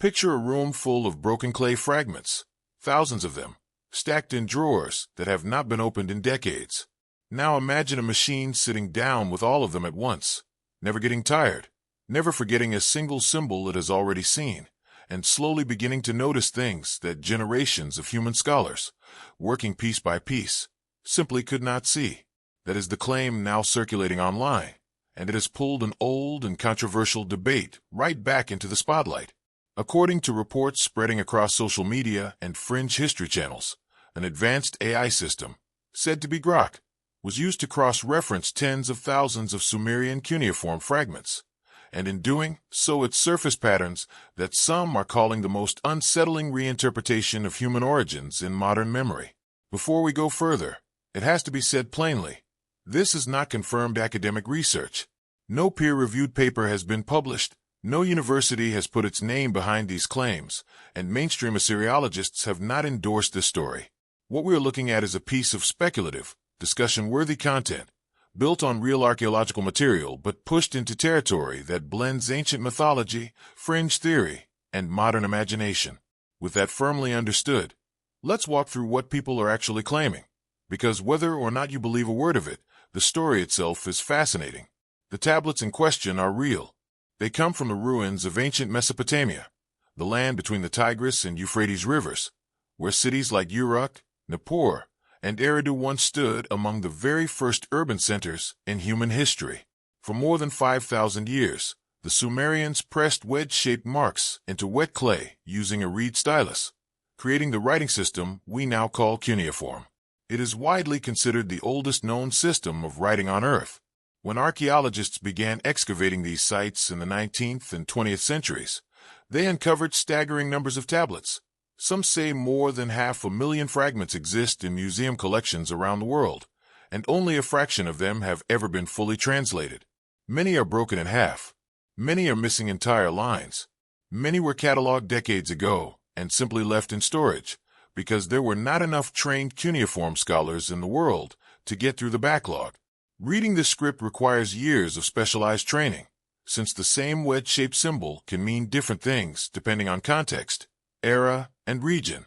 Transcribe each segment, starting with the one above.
Picture a room full of broken clay fragments, thousands of them, stacked in drawers that have not been opened in decades. Now imagine a machine sitting down with all of them at once, never getting tired, never forgetting a single symbol it has already seen, and slowly beginning to notice things that generations of human scholars, working piece by piece, simply could not see. That is the claim now circulating online, and it has pulled an old and controversial debate right back into the spotlight. According to reports spreading across social media and fringe history channels, an advanced AI system, said to be Grok, was used to cross-reference tens of thousands of Sumerian cuneiform fragments, and in doing so it surfaced patterns that some are calling the most unsettling reinterpretation of human origins in modern memory. Before we go further, it has to be said plainly, this is not confirmed academic research. No peer-reviewed paper has been published, no university has put its name behind these claims, and mainstream Assyriologists have not endorsed this story. What we are looking at is a piece of speculative, discussion-worthy content, built on real archaeological material but pushed into territory that blends ancient mythology, fringe theory, and modern imagination. With that firmly understood, let's walk through what people are actually claiming, because whether or not you believe a word of it, the story itself is fascinating. The tablets in question are real. They come from the ruins of ancient Mesopotamia, the land between the Tigris and Euphrates rivers, where cities like Uruk, Nippur, and Eridu once stood among the very first urban centers in human history. For more than 5,000 years, the Sumerians pressed wedge-shaped marks into wet clay using a reed stylus, creating the writing system we now call cuneiform. It is widely considered the oldest known system of writing on Earth. When archaeologists began excavating these sites in the 19th and 20th centuries, they uncovered staggering numbers of tablets. Some say more than 500,000 fragments exist in museum collections around the world, and only a fraction of them have ever been fully translated. Many are broken in half. Many are missing entire lines. Many were cataloged decades ago and simply left in storage because there were not enough trained cuneiform scholars in the world to get through the backlog. Reading this script requires years of specialized training, since the same wedge-shaped symbol can mean different things depending on context, era, and region,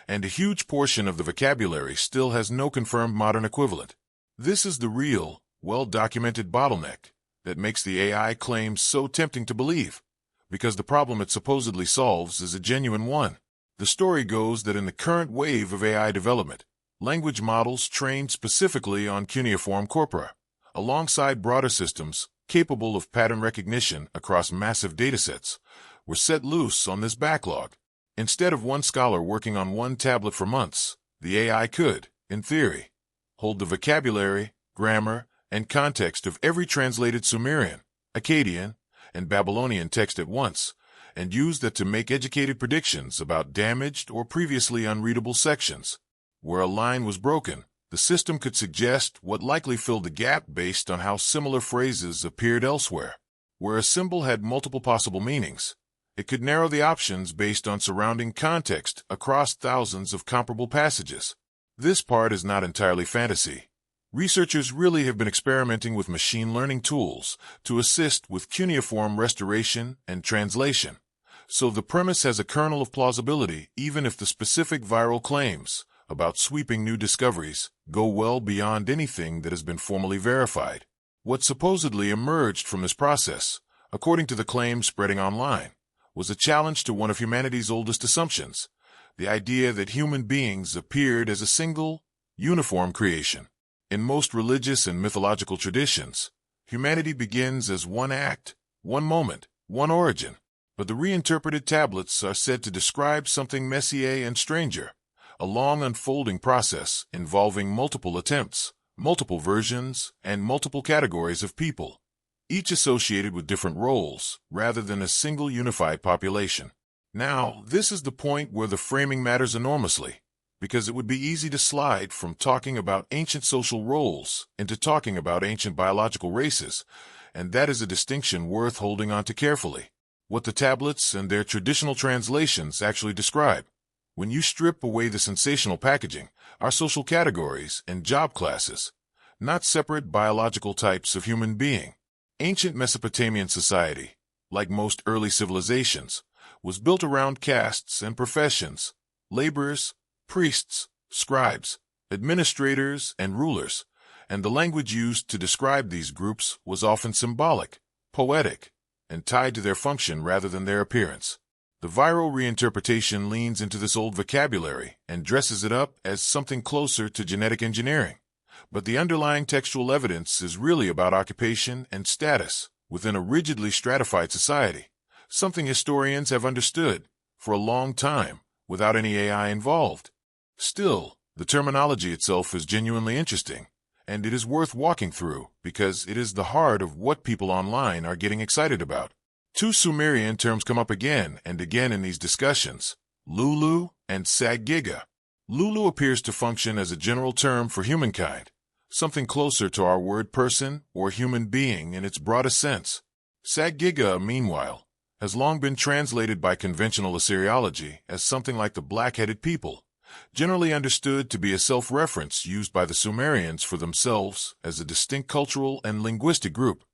and a huge portion of the vocabulary still has no confirmed modern equivalent. This is the real, well-documented bottleneck that makes the AI claims so tempting to believe, because the problem it supposedly solves is a genuine one. The story goes that in the current wave of AI development, language models trained specifically on cuneiform corpora, alongside broader systems capable of pattern recognition across massive datasets, were set loose on this backlog. Instead of one scholar working on one tablet for months, the AI could, in theory, hold the vocabulary, grammar, and context of every translated Sumerian, Akkadian, and Babylonian text at once, and use that to make educated predictions about damaged or previously unreadable sections. Where a line was broken, the system could suggest what likely filled the gap based on how similar phrases appeared elsewhere. Where a symbol had multiple possible meanings, it could narrow the options based on surrounding context across thousands of comparable passages. This part is not entirely fantasy. Researchers really have been experimenting with machine learning tools to assist with cuneiform restoration and translation, so the premise has a kernel of plausibility even if the specific viral claims about sweeping new discoveries go well beyond anything that has been formally verified. What supposedly emerged from this process, according to the claims spreading online, was a challenge to one of humanity's oldest assumptions, the idea that human beings appeared as a single, uniform creation. In most religious and mythological traditions, humanity begins as one act, one moment, one origin, but the reinterpreted tablets are said to describe something messier and stranger, a long unfolding process involving multiple attempts, multiple versions, and multiple categories of people, each associated with different roles rather than a single unified population. Now, this is the point where the framing matters enormously, because it would be easy to slide from talking about ancient social roles into talking about ancient biological races, and that is a distinction worth holding on to carefully. What the tablets and their traditional translations actually describe. When you strip away the sensational packaging, are social categories and job classes, not separate biological types of human being. Ancient Mesopotamian society, like most early civilizations, was built around castes and professions: laborers, priests, scribes, administrators, and rulers, and the language used to describe these groups was often symbolic, poetic, and tied to their function rather than their appearance. The viral reinterpretation leans into this old vocabulary and dresses it up as something closer to genetic engineering. But the underlying textual evidence is really about occupation and status within a rigidly stratified society, something historians have understood for a long time without any AI involved. Still, the terminology itself is genuinely interesting, and it is worth walking through because it is the heart of what people online are getting excited about. Two Sumerian terms come up again and again in these discussions: Lulu and Sag-Giga. Lulu appears to function as a general term for humankind, something closer to our word person or human being in its broadest sense. Sag-Giga, meanwhile, has long been translated by conventional Assyriology as something like the black-headed people, generally understood to be a self-reference used by the Sumerians for themselves as a distinct cultural and linguistic group.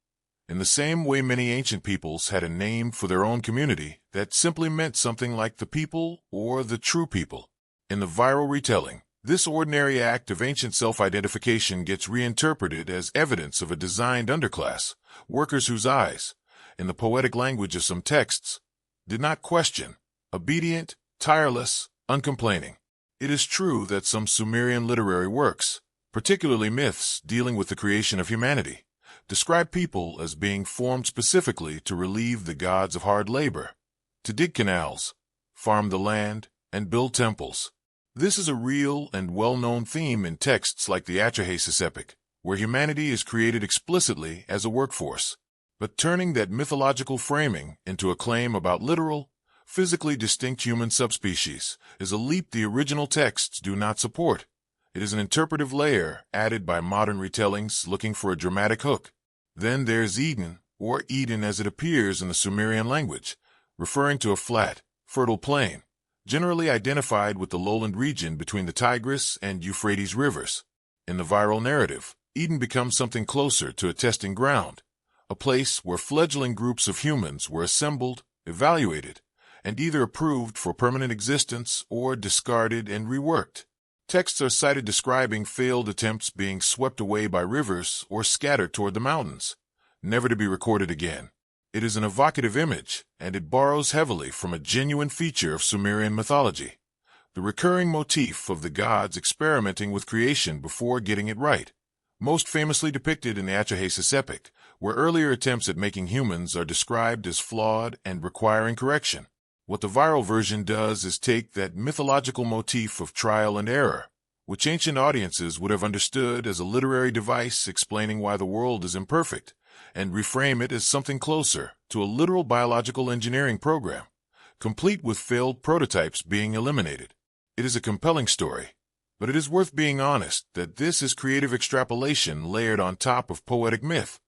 In the same way many ancient peoples had a name for their own community that simply meant something like the people or the true people. In the viral retelling, this ordinary act of ancient self-identification gets reinterpreted as evidence of a designed underclass, workers whose eyes, in the poetic language of some texts, did not question, obedient, tireless, uncomplaining. It is true that some Sumerian literary works, particularly myths dealing with the creation of humanity, describe people as being formed specifically to relieve the gods of hard labor, to dig canals, farm the land, and build temples. This is a real and well-known theme in texts like the Archaeology epic, where humanity is created explicitly as a workforce. But turning that mythological framing into a claim about literal, physically distinct human subspecies is a leap the original texts do not support. It is an interpretive layer added by modern retellings looking for a dramatic hook. Then there's Eden, or Eden as it appears in the Sumerian language, referring to a flat, fertile plain, generally identified with the lowland region between the Tigris and Euphrates rivers. In the viral narrative, Eden becomes something closer to a testing ground, a place where fledgling groups of humans were assembled, evaluated, and either approved for permanent existence or discarded and reworked. Texts are cited describing failed attempts being swept away by rivers or scattered toward the mountains, never to be recorded again. It is an evocative image, and it borrows heavily from a genuine feature of Sumerian mythology, the recurring motif of the gods experimenting with creation before getting it right, most famously depicted in the Archaeology epic, where earlier attempts at making humans are described as flawed and requiring correction. What the viral version does is take that mythological motif of trial and error, which ancient audiences would have understood as a literary device explaining why the world is imperfect, and reframe it as something closer to a literal biological engineering program, complete with failed prototypes being eliminated. It is a compelling story, but it is worth being honest that this is creative extrapolation layered on top of poetic myth,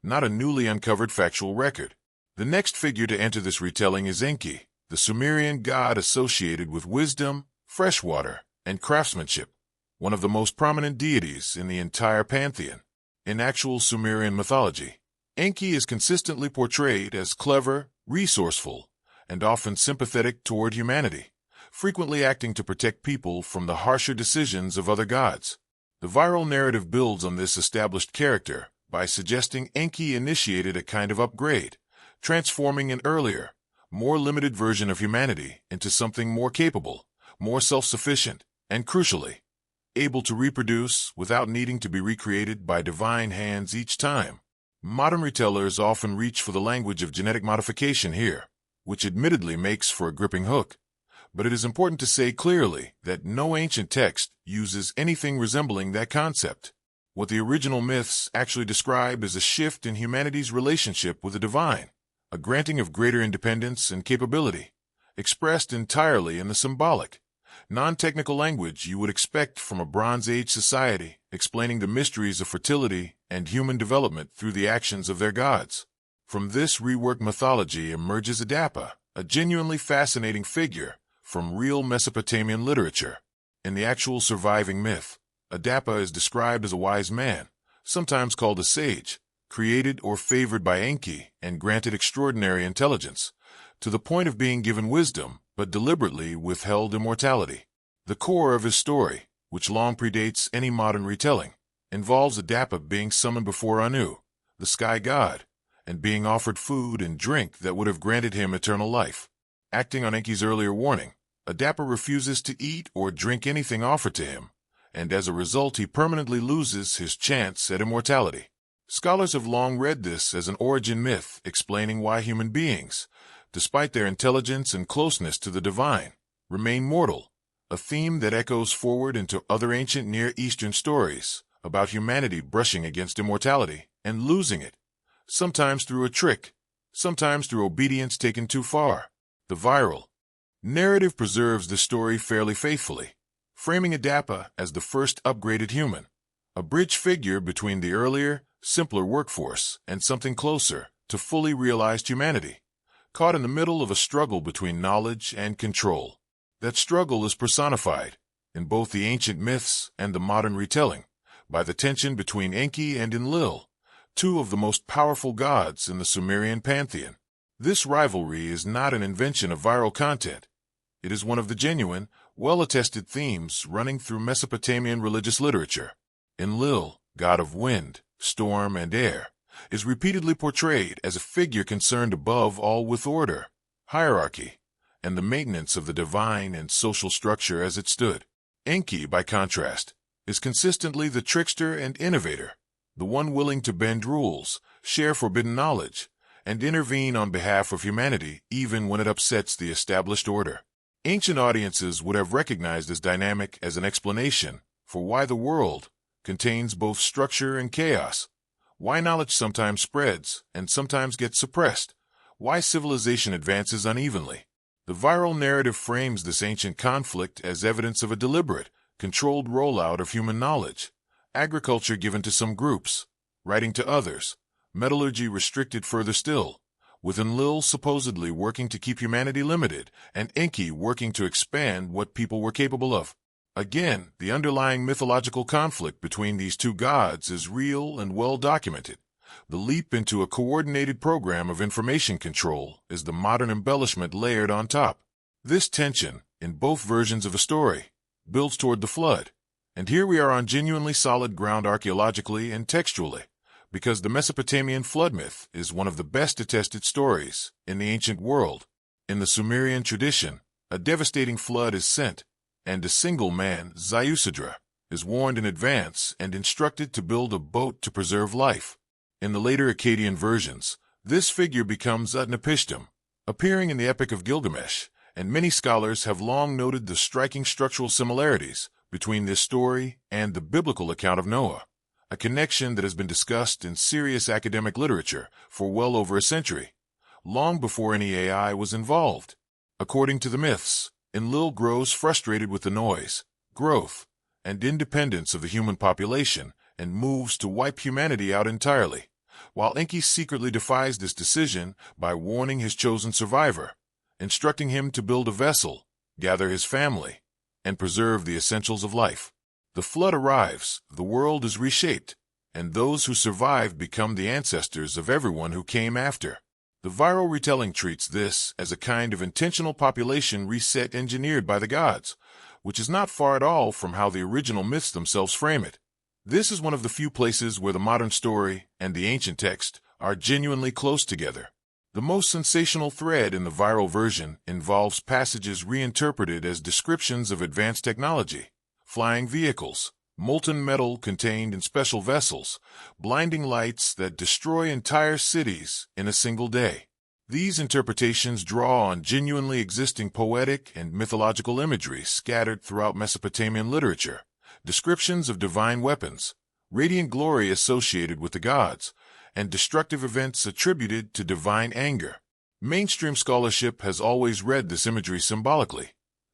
not a newly uncovered factual record. The next figure to enter this retelling is Enki, the Sumerian god associated with wisdom, freshwater, and craftsmanship, one of the most prominent deities in the entire pantheon. In actual Sumerian mythology, Enki is consistently portrayed as clever, resourceful, and often sympathetic toward humanity, frequently acting to protect people from the harsher decisions of other gods. The viral narrative builds on this established character by suggesting Enki initiated a kind of upgrade, transforming an earlier, more limited version of humanity into something more capable, more self-sufficient, and crucially, able to reproduce without needing to be recreated by divine hands each time. Modern retellers often reach for the language of genetic modification here, which admittedly makes for a gripping hook. But it is important to say clearly that no ancient text uses anything resembling that concept. What the original myths actually describe is a shift in humanity's relationship with the divine, a granting of greater independence and capability, expressed entirely in the symbolic, non-technical language you would expect from a Bronze Age society explaining the mysteries of fertility and human development through the actions of their gods. From this reworked mythology emerges Adapa, a genuinely fascinating figure from real Mesopotamian literature. In the actual surviving myth, Adapa is described as a wise man, sometimes called a sage, created or favored by Enki and granted extraordinary intelligence, to the point of being given wisdom, but deliberately withheld immortality. The core of his story, which long predates any modern retelling, involves Adapa being summoned before Anu, the sky god, and being offered food and drink that would have granted him eternal life. Acting on Enki's earlier warning, Adapa refuses to eat or drink anything offered to him, and as a result he permanently loses his chance at immortality. Scholars have long read this as an origin myth explaining why human beings, despite their intelligence and closeness to the divine, remain mortal, a theme that echoes forward into other ancient Near Eastern stories about humanity brushing against immortality and losing it, sometimes through a trick, sometimes through obedience taken too far. The viral narrative preserves the story fairly faithfully, framing Adapa as the first upgraded human, a bridge figure between the earlier, simpler workforce and something closer to fully realized humanity, caught in the middle of a struggle between knowledge and control. That struggle is personified, in both the ancient myths and the modern retelling, by the tension between Enki and Enlil, two of the most powerful gods in the Sumerian pantheon. This rivalry is not an invention of viral content. It is one of the genuine, well-attested themes running through Mesopotamian religious literature. Enlil, god of wind, storm, and air, is repeatedly portrayed as a figure concerned above all with order, hierarchy, and the maintenance of the divine and social structure as it stood. Enki, by contrast, is consistently the trickster and innovator, the one willing to bend rules, share forbidden knowledge, and intervene on behalf of humanity even when it upsets the established order. Ancient audiences would have recognized this dynamic as an explanation for why the world contains both structure and chaos, why knowledge sometimes spreads and sometimes gets suppressed, why civilization advances unevenly. The viral narrative frames this ancient conflict as evidence of a deliberate, controlled rollout of human knowledge, agriculture given to some groups, writing to others, metallurgy restricted further still, with Enlil supposedly working to keep humanity limited and Enki working to expand what people were capable of. Again, the underlying mythological conflict between these two gods is real and well documented. The leap into a coordinated program of information control is the modern embellishment layered on top. This tension, in both versions of a story, builds toward the flood. And here we are on genuinely solid ground archaeologically and textually, because the Mesopotamian flood myth is one of the best attested stories in the ancient world. In the Sumerian tradition, a devastating flood is sent, and a single man, Ziusadra, is warned in advance and instructed to build a boat to preserve life. In the later Akkadian versions, this figure becomes Utnapishtim, appearing in the Epic of Gilgamesh, and many scholars have long noted the striking structural similarities between this story and the biblical account of Noah, a connection that has been discussed in serious academic literature for well over a century, long before any AI was involved. According to the myths, Enlil grows frustrated with the noise, growth, and independence of the human population and moves to wipe humanity out entirely, while Enki secretly defies this decision by warning his chosen survivor, instructing him to build a vessel, gather his family, and preserve the essentials of life. The flood arrives, the world is reshaped, and those who survive become the ancestors of everyone who came after. The viral retelling treats this as a kind of intentional population reset engineered by the gods, which is not far at all from how the original myths themselves frame it. This is one of the few places where the modern story and the ancient text are genuinely close together. The most sensational thread in the viral version involves passages reinterpreted as descriptions of advanced technology, flying vehicles, molten metal contained in special vessels, blinding lights that destroy entire cities in a single day. These interpretations draw on genuinely existing poetic and mythological imagery scattered throughout Mesopotamian literature, descriptions of divine weapons, radiant glory associated with the gods, and destructive events attributed to divine anger. Mainstream scholarship has always read this imagery symbolically,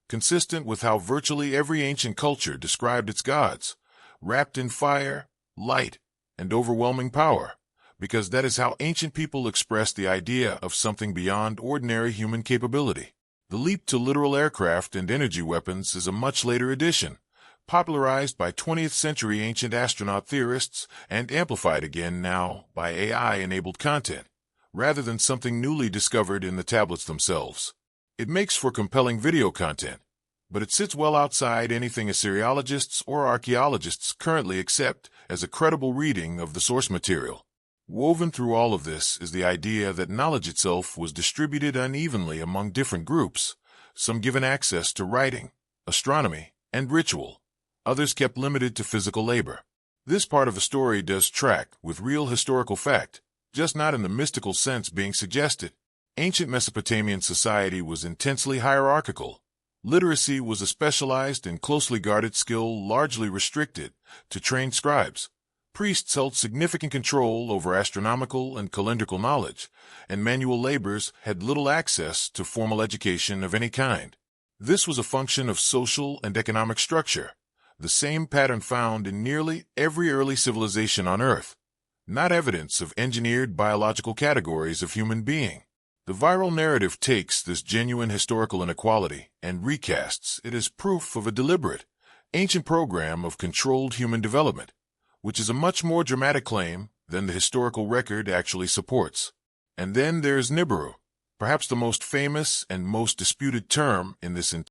consistent with how virtually every ancient culture described its gods, wrapped in fire, light, and overwhelming power, because that is how ancient people expressed the idea of something beyond ordinary human capability. The leap to literal aircraft and energy weapons is a much later addition, popularized by 20th century ancient astronaut theorists and amplified again now by AI-enabled content, rather than something newly discovered in the tablets themselves. It makes for compelling video content, but it sits well outside anything Assyriologists or archaeologists currently accept as a credible reading of the source material. Woven through all of this is the idea that knowledge itself was distributed unevenly among different groups, some given access to writing, astronomy, and ritual, others kept limited to physical labor. This part of the story does track with real historical fact, just not in the mystical sense being suggested. Ancient Mesopotamian society was intensely hierarchical. Literacy was a specialized and closely guarded skill largely restricted to trained scribes. Priests held significant control over astronomical and calendrical knowledge, and manual laborers had little access to formal education of any kind. This was a function of social and economic structure, the same pattern found in nearly every early civilization on Earth, not evidence of engineered biological categories of human being. The viral narrative takes this genuine historical inequality and recasts it as proof of a deliberate, ancient program of controlled human development, which is a much more dramatic claim than the historical record actually supports. And then there's Nibiru, perhaps the most famous and most disputed term in this